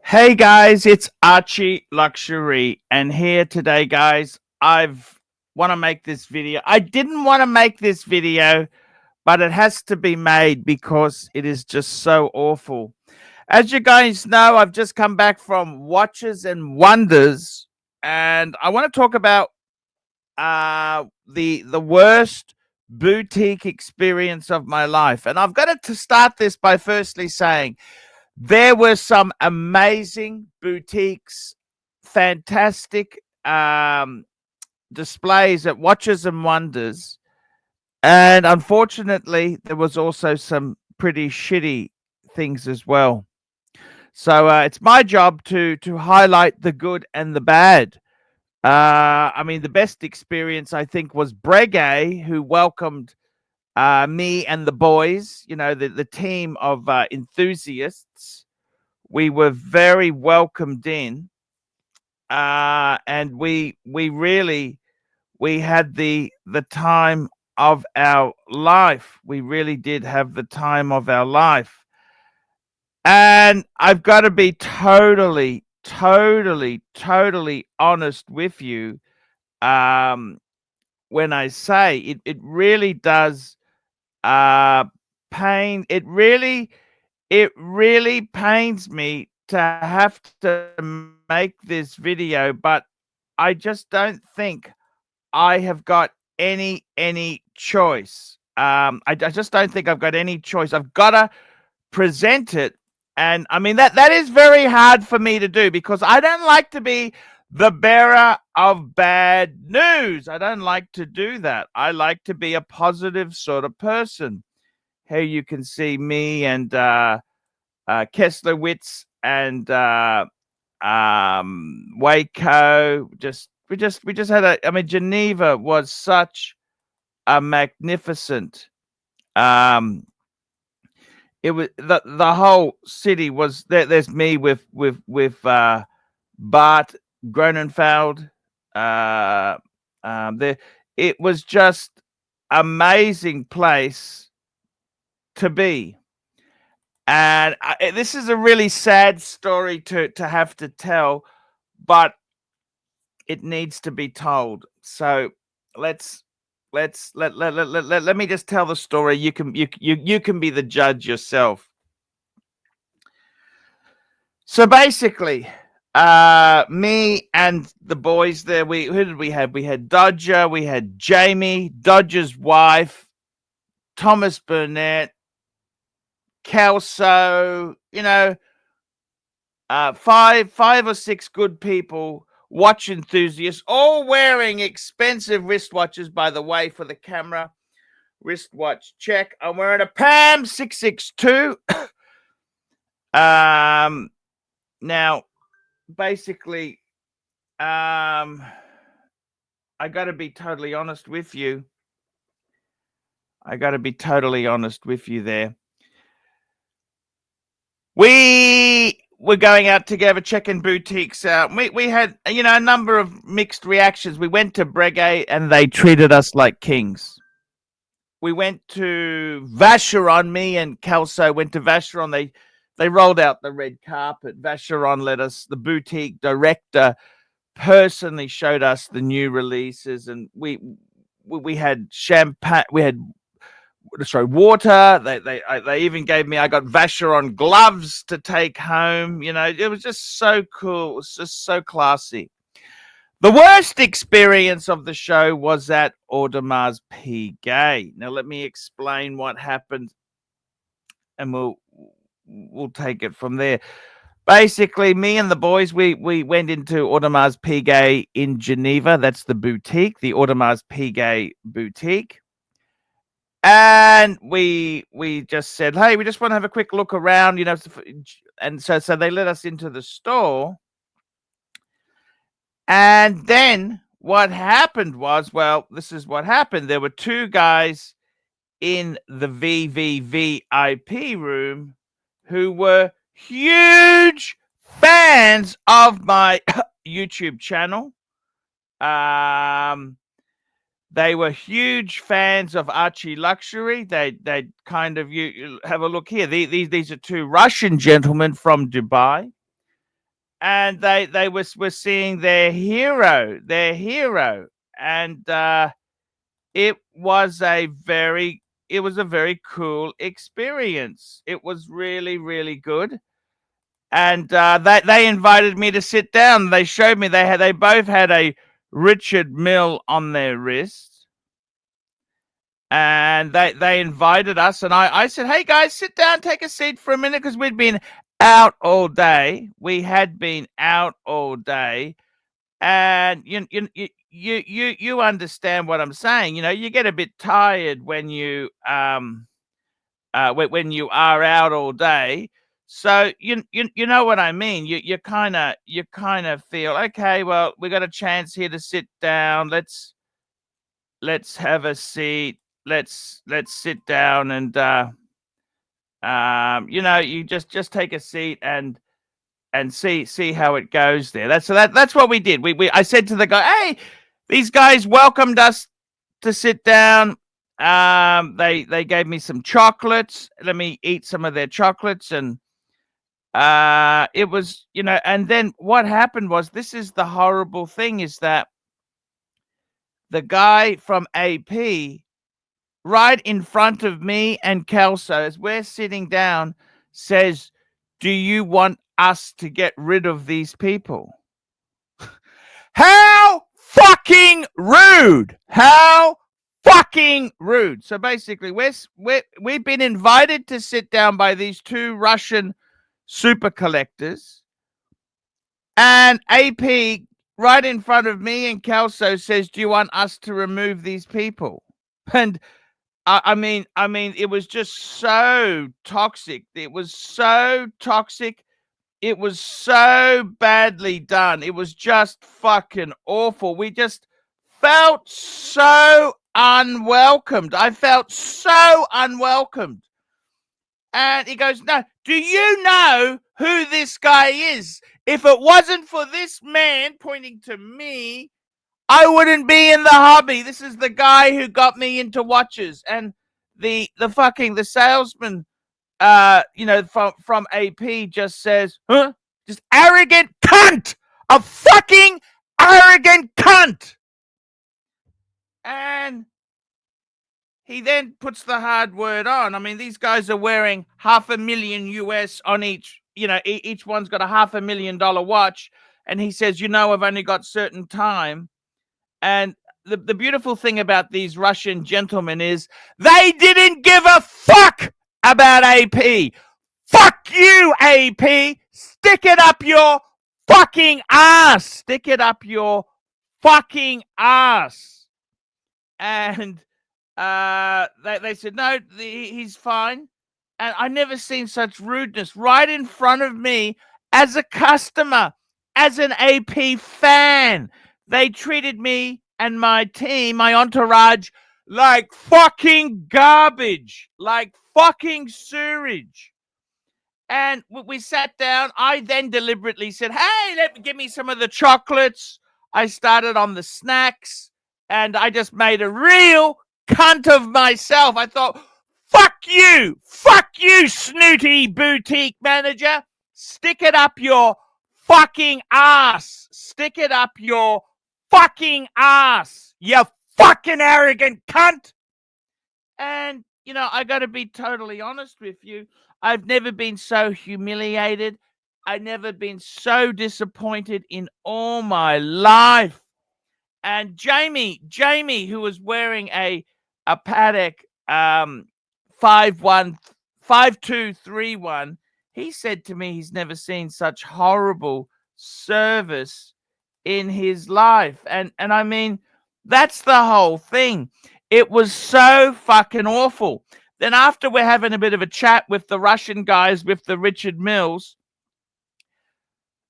Hey guys, it's Archie Luxury, and here today, guys, I've want to make this video. I didn't want to make this video, but it has to be made because it is just so awful. As you guys know, I've just come back from Watches and Wonders, and I want to talk about the worst boutique experience of my life. And I've got to start this by firstly saying there were some amazing boutiques, fantastic displays at Watches and Wonders. And unfortunately, there was also some pretty shitty things as well. So it's my job to highlight the good and the bad. I mean, the best experience, I think, was Breguet, who welcomed me and the boys, the team of enthusiasts. We were very welcomed in, and we really we had the time of our life. We really did have the time of our life. And I've got to be totally honest with you, when I say it really does pain. It really pains me to have to make this video, but I just don't think I have got any choice. I just don't think I've got any choice. I've got to present it, and I mean that is very hard for me to do because I don't like to be the bearer of bad news. I don't like to do that. I like to be a positive sort of person. Here you can see me and Kesslowitz and Waco. We just had a. I mean, Geneva was such a magnificent. It was the whole city was there. There's me with Bart Gronenfeld. There, it was just amazing place to be. And this is a really sad story to have to tell, but it needs to be told. So let me just tell the story. You can be the judge yourself. So basically, me and the boys there, who did we have? We had Dodger, we had Jamie, Dodger's wife, Thomas Burnett, Kelso, five or six good people, watch enthusiasts, all wearing expensive wristwatches, by the way, for the camera. Wristwatch check. I'm wearing a PAM 662. Now, basically, I got to be totally honest with you. There. We were going out together, checking boutiques out. We had, a number of mixed reactions. We went to Breguet and they treated us like kings. We went to Vacheron. Me and Kelso went to Vacheron. They rolled out the red carpet. Vacheron let us, the boutique director personally showed us the new releases, and we had champagne. We had water. They even gave me. I got Vacheron gloves to take home. It was just so cool. It was just so classy. The worst experience of the show was at Audemars Piguet. Now let me explain what happened, and we'll take it from there. Basically, me and the boys, we went into Audemars Piguet in Geneva. That's the boutique, the Audemars Piguet boutique. And we just said, hey, we just want to have a quick look around, and so they let us into the store. And then what happened was, well, this is what happened. There were two guys in the VVVIP room who were huge fans of my YouTube channel. They were huge fans of ArchieLuxury. They kind of, you have a look here. These are two Russian gentlemen from Dubai. and they were seeing their hero, and it was a very cool experience. It was really, really good. And they invited me to sit down. They showed me they both had a Richard Mille on their wrist, and they invited us. And I said, "Hey guys, sit down, take a seat for a minute," because we'd been out all day. We had been out all day, and you understand what I'm saying. You know, you get a bit tired when you when you are out all day. So you know what I mean. You kind of feel, okay, well, we got a chance here to sit down. Let's have a seat. Let's sit down, and you know, you just take a seat and see how it goes there. That's what we did. I said to the guy, "Hey, these guys welcomed us to sit down. They gave me some chocolates. Let me eat some of their chocolates." And it was, you know, and then what happened was, this is the horrible thing, is that the guy from AP, right in front of me and Kelso, as we're sitting down, says, "Do you want us to get rid of these people?" How fucking rude! How fucking rude! So basically, we've been invited to sit down by these two Russian super collectors, and AP, right in front of me and Kelso, says, "Do you want us to remove these people?" And I mean, it was just so toxic. It was so toxic. It was so badly done. It was just fucking awful. We just felt so unwelcomed. I felt so unwelcomed. And he goes, "No, do you know who this guy is? If it wasn't for this man," pointing to me, "I wouldn't be in the hobby. This is the guy who got me into watches." And the salesman, you know, from AP just says, "Huh? Just arrogant cunt! A fucking arrogant cunt!" And he then puts the hard word on. I mean, these guys are wearing $500,000 US on each. You know, each one's got a $500,000 watch. And he says, "You know, I've only got certain time." And the beautiful thing about these Russian gentlemen is they didn't give a fuck about AP. Fuck you, AP. Stick it up your fucking ass. Stick it up your fucking ass. And they said, "No, he's fine." And I never seen such rudeness right in front of me as a customer, as an AP fan. They treated me and my team, my entourage, like fucking garbage, like fucking sewage. And we sat down. I then deliberately said, "Hey, give me some of the chocolates." I started on the snacks, and I just made a real cunt of myself. I thought, fuck you, snooty boutique manager. Stick it up your fucking ass. Stick it up your fucking ass, you fucking arrogant cunt. And, you know, I got to be totally honest with you. I've never been so humiliated. I've never been so disappointed in all my life. And Jamie, who was wearing a Patek 5231, he said to me he's never seen such horrible service in his life. And I mean, that's the whole thing. It was so fucking awful. Then after we're having a bit of a chat with the Russian guys, with the Richard Milles,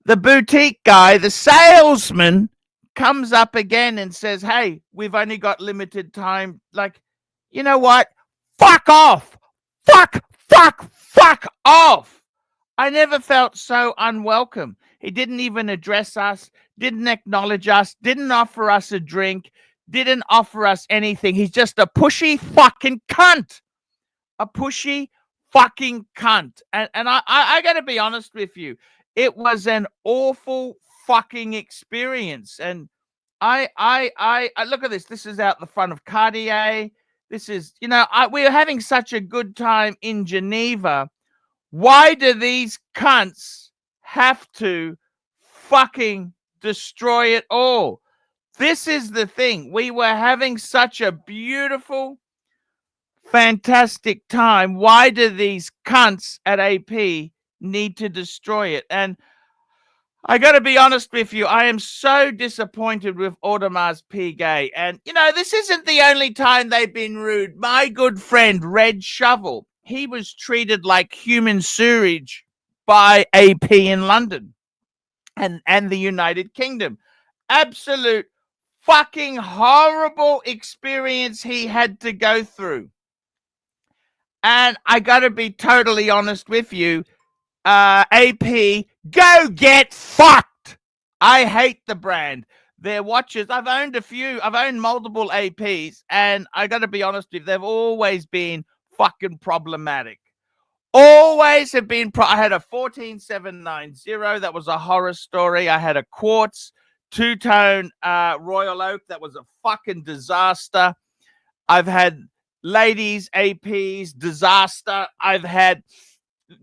the boutique guy, the salesman, comes up again and says, "Hey, we've only got limited time." Like, you know what? Fuck off. Fuck off. I never felt so unwelcome. He didn't even address us, didn't acknowledge us, didn't offer us a drink, didn't offer us anything. He's just a pushy fucking cunt. A pushy fucking cunt. And I got to be honest with you. It was an awful fucking experience. And I look at this. This is out the front of Cartier. This is, we were having such a good time in Geneva. Why do these cunts have to fucking destroy it all? This is the thing. We were having such a beautiful, fantastic time. Why do these cunts at AP need to destroy it? And I got to be honest with you, I am so disappointed with Audemars Piguet. And, this isn't the only time they've been rude. My good friend, Red Shovel, he was treated like human sewage by AP in London and the United Kingdom. Absolute fucking horrible experience he had to go through. And I got to be totally honest with you, AP, go get fucked. I hate the brand. Their watches, I've owned a few. I've owned multiple APs, and I got to be honest with you, they've always been fucking problematic. Always have been. I had a 14790. That was a horror story. I had a quartz two-tone Royal Oak. That was a fucking disaster. I've had ladies APs, disaster. I've had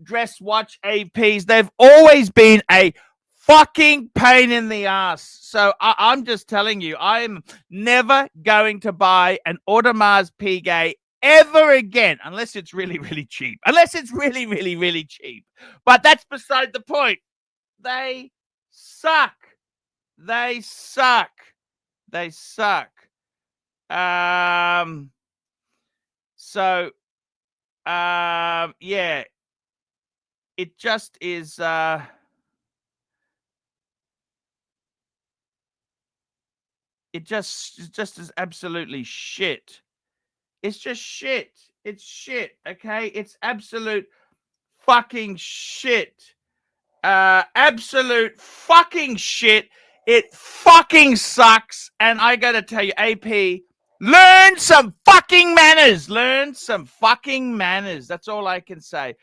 dress watch APs. They've always been a fucking pain in the ass. So I'm just telling you, I'm never going to buy an Audemars Piguet ever again, unless it's really, really cheap. Unless it's really, really, really cheap. But that's beside the point. They suck. They suck. They suck. Yeah. It just is, it just is absolutely shit. It's just shit. It's shit, okay? It's absolute fucking shit. Absolute fucking shit. It fucking sucks. And I gotta tell you, AP, learn some fucking manners. Learn some fucking manners. That's all I can say.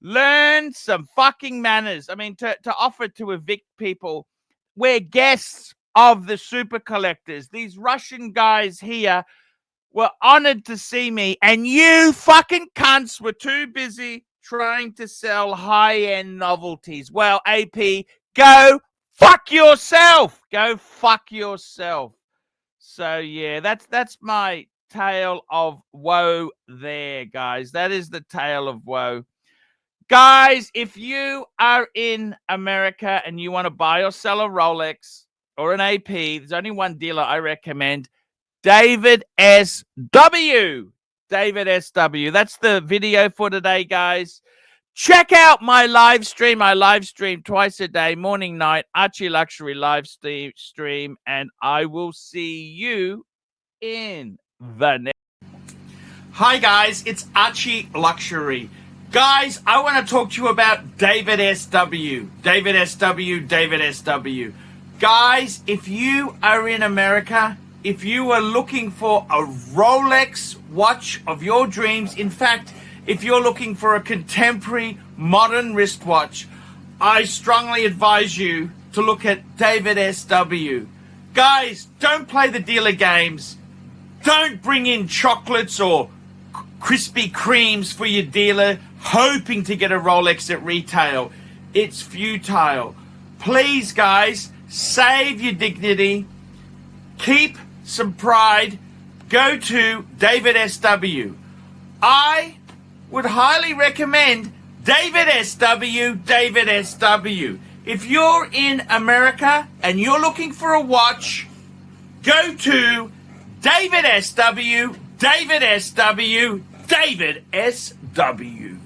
Learn some fucking manners. I mean, to offer to evict people, we're guests of the super collectors. These Russian guys here were honored to see me, and you fucking cunts were too busy trying to sell high-end novelties. Well, AP, go fuck yourself. Go fuck yourself. So, yeah, that's my tale of woe there, guys. That is the tale of woe. Guys, if you are in America and you want to buy or sell a Rolex or an AP, there's only one dealer I recommend, David SW. David SW. That's the video for today, guys. Check out my live stream. I live stream twice a day, morning, night, ArchieLuxury live stream, and I will see you in the next. Hi, guys. It's ArchieLuxury. Guys, I want to talk to you about David SW. David SW, David SW. Guys, if you are in America, if you are looking for a Rolex watch of your dreams, in fact, if you're looking for a contemporary modern wristwatch, I strongly advise you to look at David SW. Guys, don't play the dealer games. Don't bring in chocolates or Krispy Kremes for your dealer hoping to get a Rolex at retail. It's futile. Please, guys, save your dignity. Keep some pride. Go to David SW. I would highly recommend David SW, David SW. If you're in America and you're looking for a watch, go to David SW, David SW, David SW.